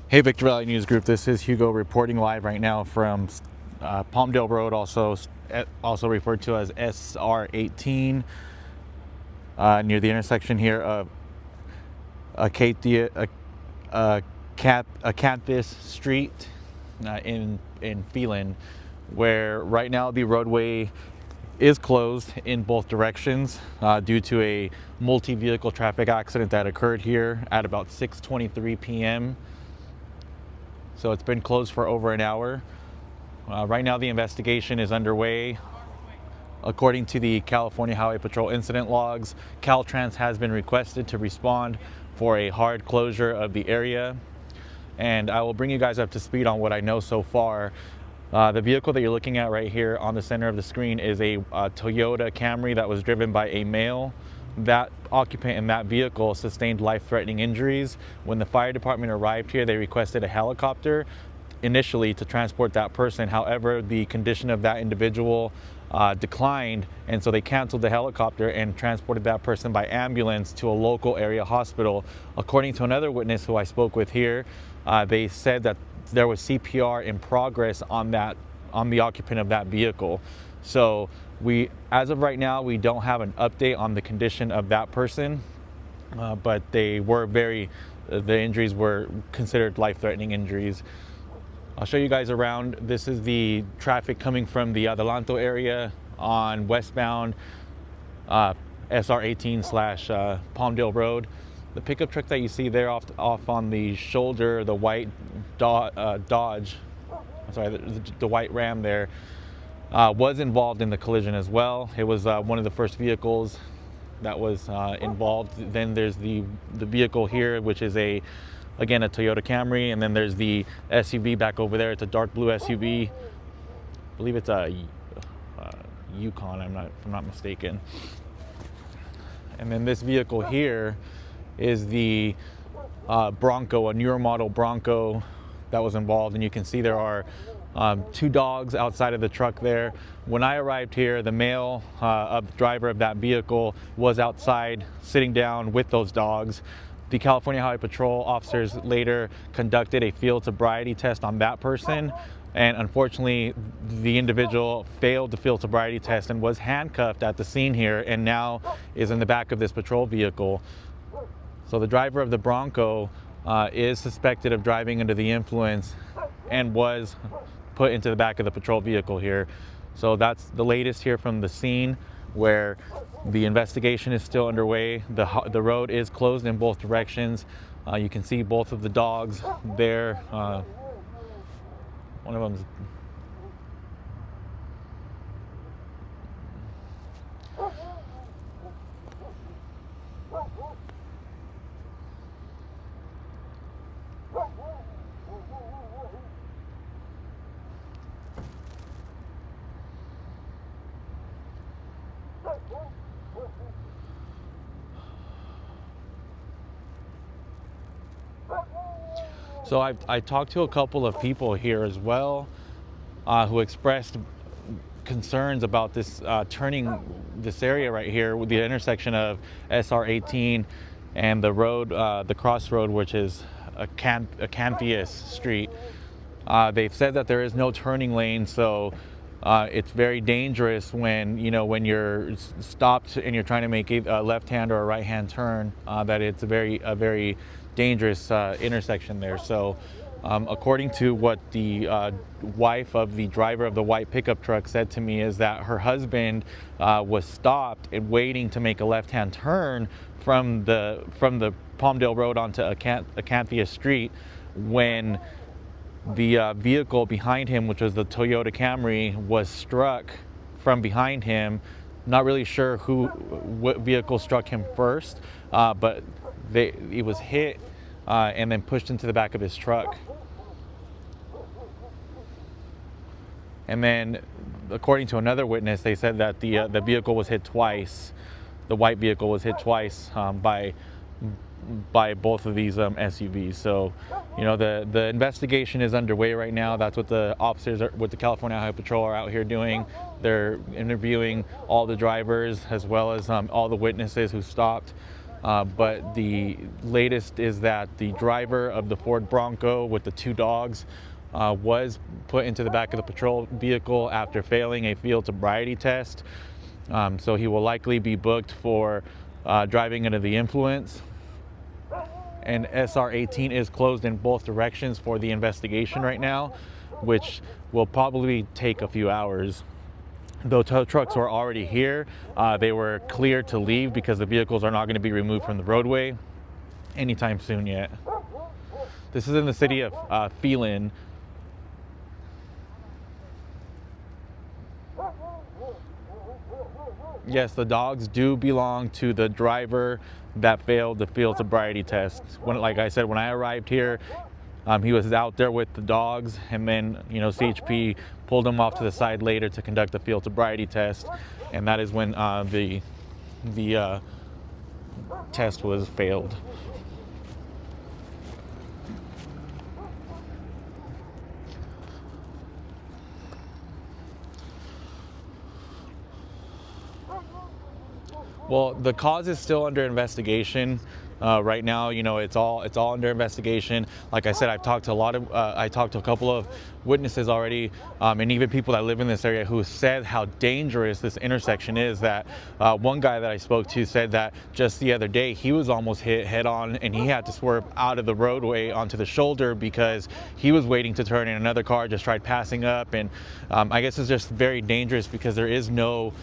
Hey, Victor Valley News Group. This is Hugo reporting live right now from Palmdale Road, also referred to as SR18, near the intersection here of Acanthius Street in Phelan, where right now the roadway is closed in both directions due to a multi-vehicle traffic accident that occurred here at about 6:23 p.m. So it's been closed for over an hour. Right now the investigation is underway. According to the California Highway Patrol incident logs, Caltrans has been requested to respond for a hard closure of the area. And I will bring you guys up to speed on what I know so far. The vehicle that you're looking at right here on the center of the screen is a Toyota Camry that was driven by a male. That occupant in that vehicle sustained life-threatening injuries. When the fire department arrived here, they requested a helicopter initially to transport that person. However, the condition of that individual declined, and so they canceled the helicopter and transported that person by ambulance to a local area hospital. According to another witness who I spoke with here, they said that there was CPR in progress on the occupant of that vehicle. So as of right now, we don't have an update on the condition of that person, but the injuries were considered life-threatening injuries. I'll show you guys around. This is the traffic coming from the Adelanto area on westbound SR18 / Palmdale Road. The pickup truck that you see there off on the shoulder, the white Dodge, sorry, the white Ram there, was involved in the collision as well. It was one of the first vehicles that was involved. Then there's the vehicle here, which is again a Toyota Camry, and then there's the SUV back over there. It's a dark blue SUV. I believe it's a Yukon, if I'm not mistaken. And then this vehicle here is the Bronco, a newer model Bronco that was involved, and you can see there are two dogs outside of the truck there. When I arrived here, the male driver of that vehicle was outside sitting down with those dogs. The California Highway Patrol officers later conducted a field sobriety test on that person, and unfortunately the individual failed the field sobriety test and was handcuffed at the scene here, and now is in the back of this patrol vehicle. So the driver of the Bronco is suspected of driving under the influence and was put into the back of the patrol vehicle here. So that's the latest here from the scene, where the investigation is still underway. The road is closed in both directions. You can see both of the dogs there. One of them's So I talked to a couple of people here as well who expressed concerns about this turning this area right here with the intersection of SR18 and the road, the crossroad, which is Acanthius Street. They've said that there is no turning lane, so it's very dangerous when you're stopped and you're trying to make a left-hand or a right-hand turn. That it's a very dangerous intersection there. So according to what the wife of the driver of the white pickup truck said to me, is that her husband was stopped and waiting to make a left-hand turn from the Palmdale Road onto Acanthius Street, when the vehicle behind him, which was the Toyota Camry, was struck from behind him. Not really sure what vehicle struck him first, but he was hit and then pushed into the back of his truck. And then, according to another witness, they said that the vehicle was hit twice. The white vehicle was hit twice by both of these SUVs. So, the investigation is underway right now. That's what the officers with the California Highway Patrol are out here doing. They're interviewing all the drivers as well as all the witnesses who stopped. But the latest is that the driver of the Ford Bronco with the 2 dogs was put into the back of the patrol vehicle after failing a field sobriety test. So he will likely be booked for driving under the influence. And SR 18 is closed in both directions for the investigation right now, which will probably take a few hours. Though tow trucks were already here, they were cleared to leave because the vehicles are not going to be removed from the roadway anytime soon yet. This is in the city of Phelan. Yes, the dogs do belong to the driver that failed the field sobriety test. Like I said, when I arrived here, he was out there with the dogs, and then CHP pulled him off to the side later to conduct the field sobriety test, and that is when the test was failed. Well, the cause is still under investigation. Right now, it's all under investigation. Like I said, I talked to a couple of witnesses already, and even people that live in this area who said how dangerous this intersection is. That one guy that I spoke to said that just the other day he was almost hit head on, and he had to swerve out of the roadway onto the shoulder because he was waiting to turn, and another car just tried passing up. And I guess it's just very dangerous because there is no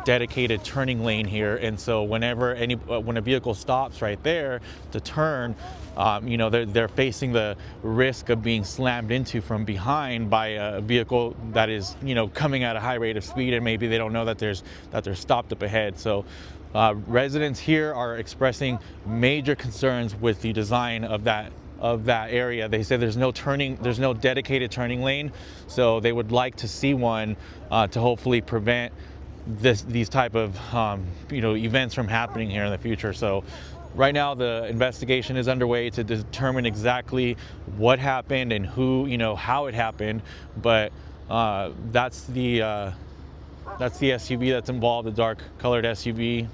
dedicated turning lane here, and so when a vehicle stops right there to turn, they're facing the risk of being slammed into from behind by a vehicle that is coming at a high rate of speed, and maybe they don't know that they're stopped up ahead. So residents here are expressing major concerns with the design of that area. They say there's no dedicated turning lane, so they would like to see one to hopefully prevent these type of events from happening here in the future. So right now the investigation is underway to determine exactly what happened and how it happened. But that's the SUV that's involved, the dark colored SUV.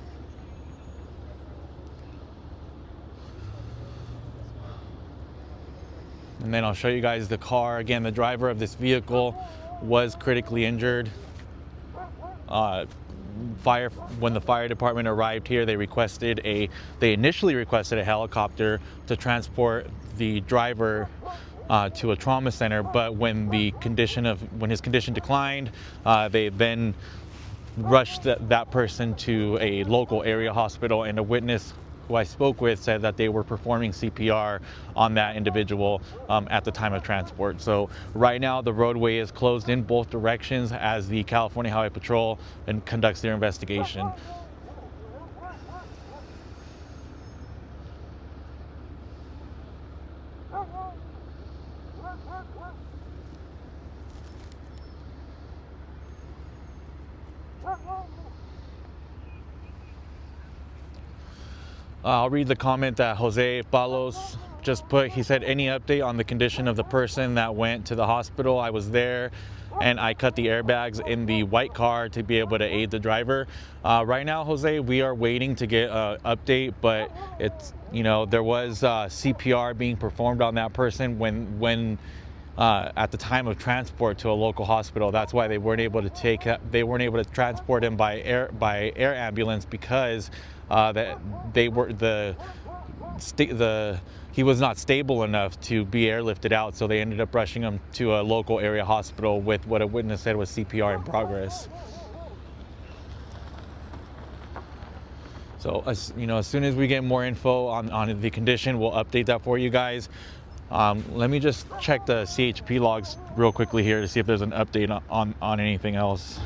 And then I'll show you guys the car. Again, the driver of this vehicle was critically injured. When the fire department arrived here, they initially requested a helicopter to transport the driver to a trauma center, but when his condition declined, they then rushed that person to a local area hospital. And a witness who I spoke with said that they were performing CPR on that individual at the time of transport. So right now the roadway is closed in both directions as the California Highway Patrol conducts their investigation. I'll read the comment that Jose Palos just put. He said, "Any update on the condition of the person that went to the hospital? I was there and I cut the airbags in the white car to be able to aid the driver." Right now, Jose, we are waiting to get an update, but it's, there was CPR being performed on that person when at the time of transport to a local hospital. That's why they weren't able to transport him by air ambulance, because he was not stable enough to be airlifted out. So they ended up rushing him to a local area hospital with what a witness said was CPR in progress. So as soon as we get more info on the condition, we'll update that for you guys. Let me just check the CHP logs real quickly here to see if there's an update on anything else.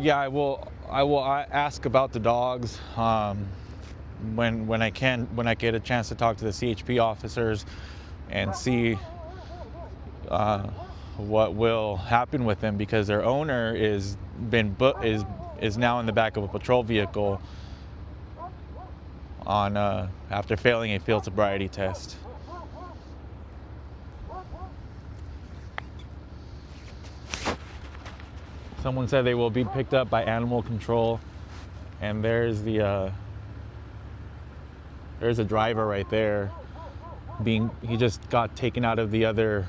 Yeah, I will I will ask about the dogs when I get a chance to talk to the CHP officers and see what will happen with them, because their owner is now in the back of a patrol vehicle on after failing a field sobriety test. Someone said they will be picked up by animal control, and there's a driver right there. He just got taken out of the other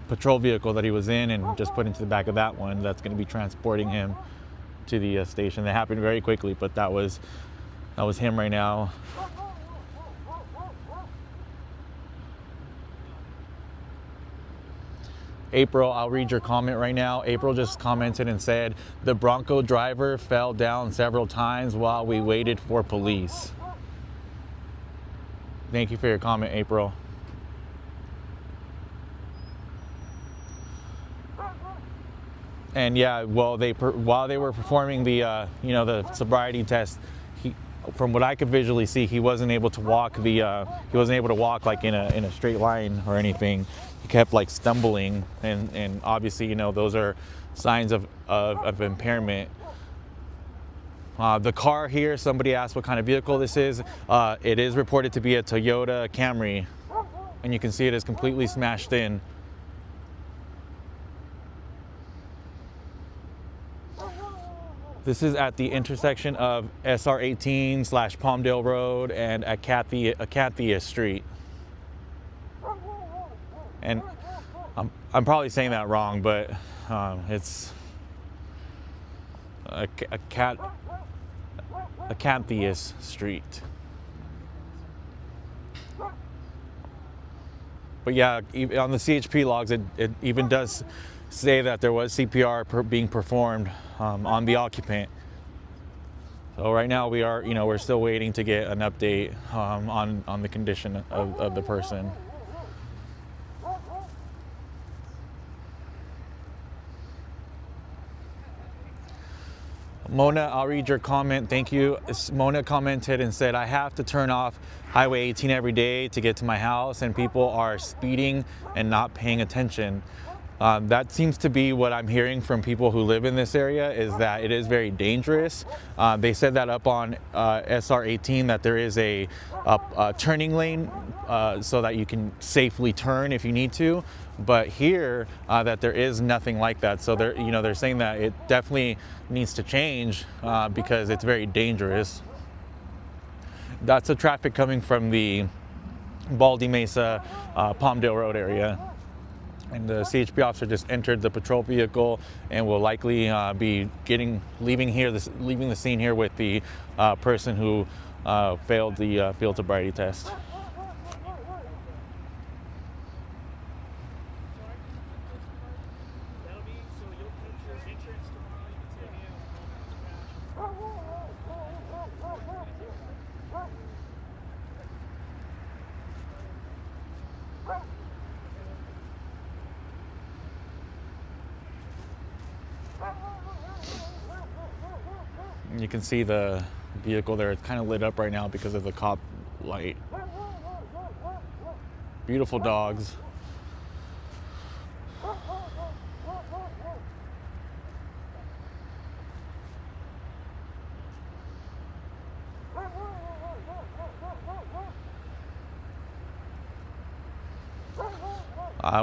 patrol vehicle that he was in and just put into the back of that one that's going to be transporting him to the station. That happened very quickly, but that was him right now. April, I'll read your comment right now. April just commented and said, the Bronco driver fell down several times while we waited for police. Thank you for your comment, April. And yeah, well, while they were performing the the sobriety test, from what I could visually see, he wasn't able to walk like in a straight line or anything. He kept like stumbling, and obviously, those are signs of impairment. The car here, somebody asked what kind of vehicle this is. It is reported to be a Toyota Camry, and you can see it is completely smashed in. This is at the intersection of SR 18 / Palmdale Road and Acanthius Street. And I'm probably saying that wrong, but it's Acanthius Street. But yeah, on the CHP logs, it even does say that there was CPR being performed on the occupant. So right now we're still waiting to get an update on the condition of the person. Mona, I'll read your comment. Thank you. Mona commented and said, I have to turn off Highway 18 every day to get to my house, and people are speeding and not paying attention. That seems to be what I'm hearing from people who live in this area, is that it is very dangerous. They said that up on SR 18 that there is a turning lane so that you can safely turn if you need to. But here, that there is nothing like that. So they're saying that it definitely needs to change because it's very dangerous. That's the traffic coming from the Baldy Mesa, Palmdale Road area. And the CHP officer just entered the patrol vehicle and will likely be leaving the scene here with the person who failed the field sobriety test. You can see the vehicle there. It's kind of lit up right now because of the cop light. Beautiful dogs.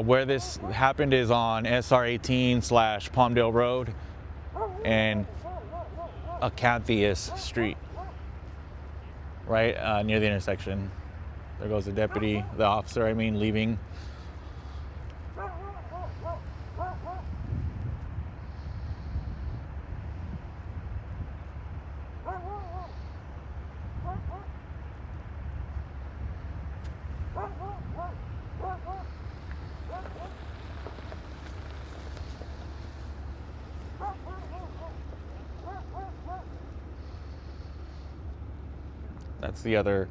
Where this happened is on SR 18 / Palmdale Road and Acanthius Street, right near the intersection. There goes the officer, leaving. That's the other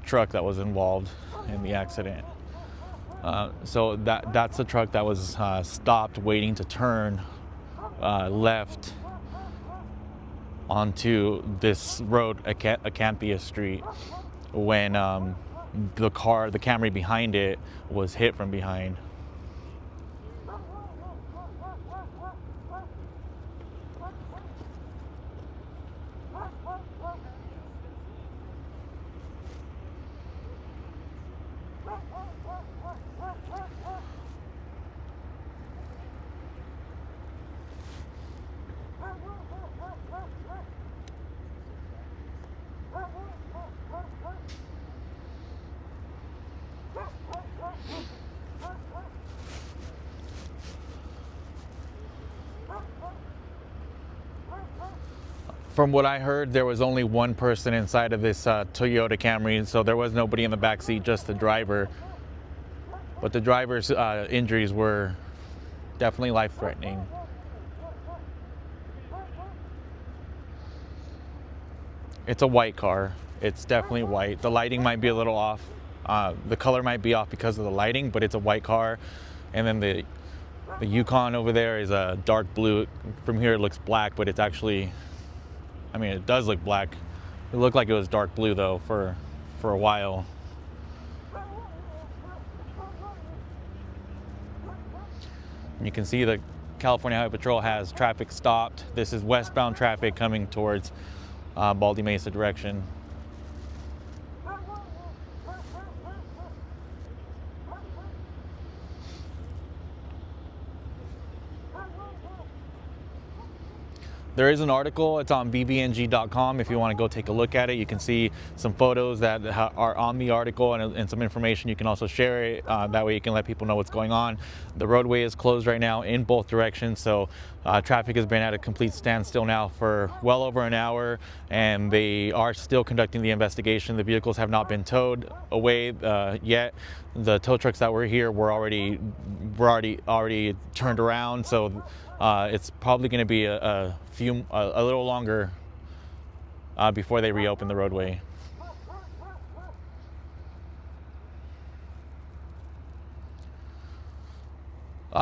truck that was involved in the accident. So that's the truck that was stopped waiting to turn left onto this road, Acanthius Street, when the Camry behind it was hit from behind. From what I heard, there was only one person inside of this Toyota Camry, so there was nobody in the back seat, just the driver. But the driver's injuries were definitely life-threatening. It's a white car. It's definitely white. The lighting might be a little off. The color might be off because of the lighting, but it's a white car. And then the Yukon over there is a dark blue. From here it looks black, but it's actually, I mean, it does look black. It looked like it was dark blue though for a while. You can see the California Highway Patrol has traffic stopped. This is westbound traffic coming towards Baldy Mesa direction. There is an article, it's on VVNG.com. If you want to go take a look at it, you can see some photos that are on the article and some information. You can also share it. That way you can let people know what's going on. The roadway is closed right now in both directions, so traffic has been at a complete standstill now for well over an hour, and they are still conducting the investigation. The vehicles have not been towed away yet. The tow trucks that were here were already turned around, so it's probably going to be a little longer before they reopen the roadway.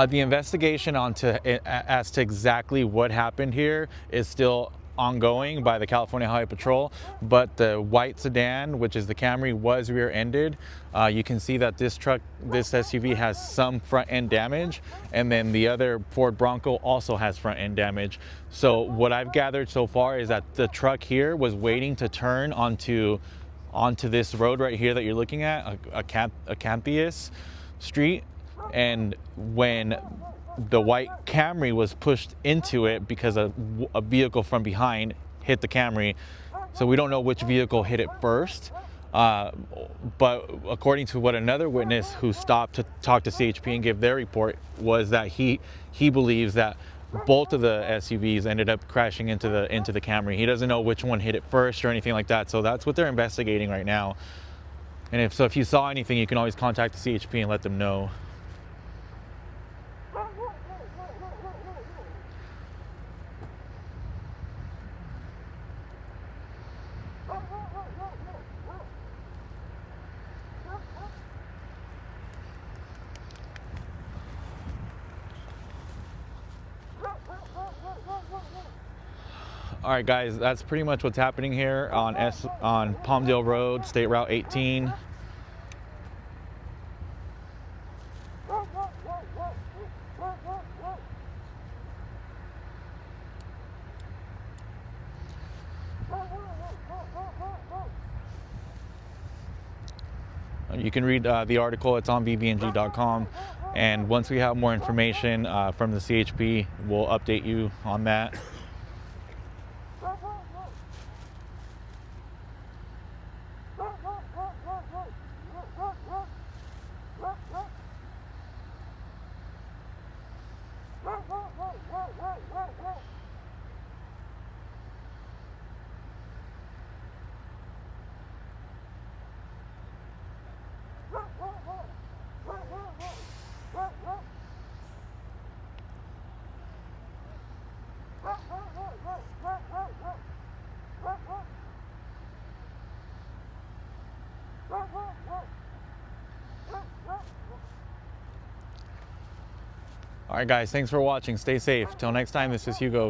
The investigation as to exactly what happened here is still ongoing by the California Highway Patrol, but the white sedan, which is the Camry, was rear-ended. You can see that this SUV has some front end damage, and then the other Ford Bronco also has front end damage. So what I've gathered so far is that the truck here was waiting to turn onto this road right here that you're looking at, Acanthius Street, and when the white Camry was pushed into it because a vehicle from behind hit the Camry. So we don't know which vehicle hit it first, but according to what another witness who stopped to talk to CHP and give their report was that he believes that both of the SUVs ended up crashing into the Camry. He doesn't know which one hit it first or anything like that, so that's what they're investigating right now. And if you saw anything, you can always contact the CHP and let them know. All right, guys, that's pretty much what's happening here on Palmdale Road, State Route 18. You can read the article, it's on VVNG.com. And once we have more information from the CHP, we'll update you on that. All right, guys, thanks for watching. Stay safe. Till next time, this is Hugo.